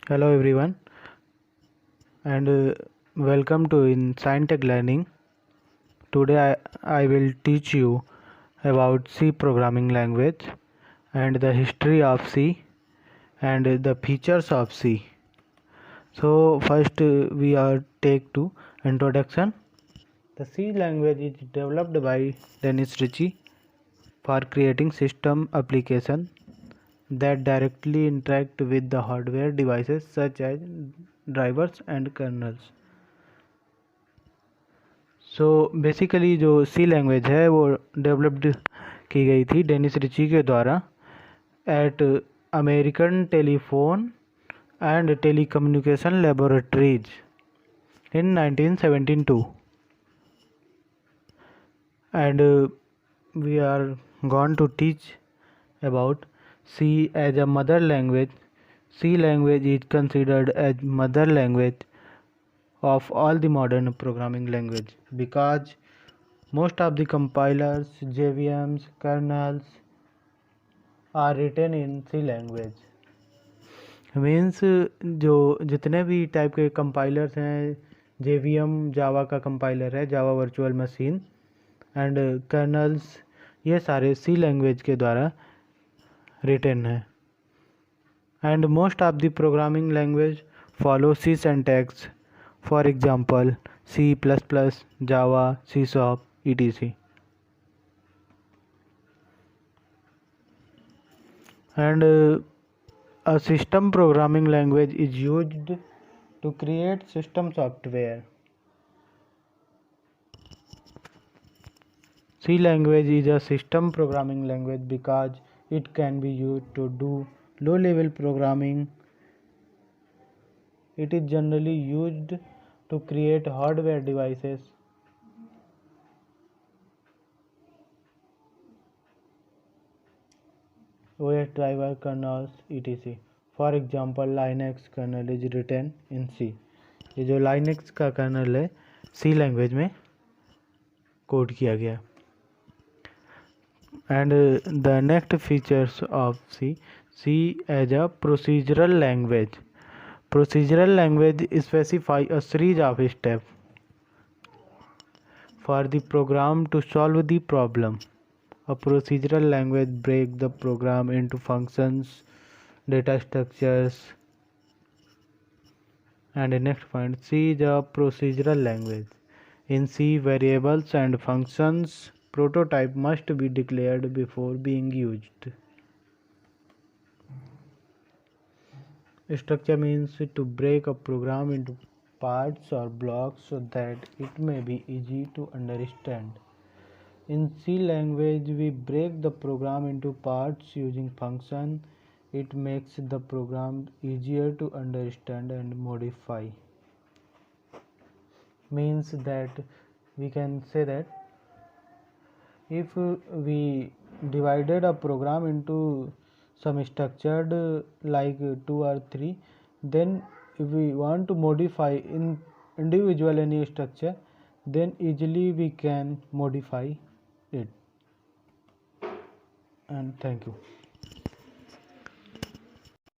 Hello everyone, and welcome to in Scientech Learning. Today I will teach you about C programming language and the history of C and the features of C. So first we are take to introduction. The C language is developed by Dennis Ritchie for creating system application that directly interact with the hardware devices such as drivers and kernels. So basically जो सी language है वो developed की गई थी Dennis Ritchie के द्वारा at American telephone and telecommunication laboratories in 1972 and we are gone to teach about C as a mother language. C language is considered as mother language of all the modern programming language because most of the compilers, JVMs, kernels are written in C language. Means जो जितने भी type के compilers हैं, JVM जावा का compiler है, Java virtual machine and kernels, ये सारे C language के द्वारा रिटन है. And most of the programming language follow C syntax. For example, C++, Java, C#, etc. And a system programming language is used to create system software. C language is a system programming language because it can be used to do low-level programming. It is generally used to create hardware devices. OS driver kernels etc. For example, Linux kernel is written in C. ये जो Linux का kernel है C language में code किया गया. And the next features of C as a procedural language. Procedural language specify a series of steps for the program to solve the problem. A procedural language breaks the program into functions, data structures. And the next point, C is a procedural language. In C, variables and functions prototype must be declared before being used. Structure means to break a program into parts or blocks so that it may be easy to understand. In C language, we break the program into parts using function. It makes the program easier to understand and modify. Means that we can say that if we divided a program into some structured like 2 or 3, then if we want to modify in individual any structure, then easily we can modify it. And thank you.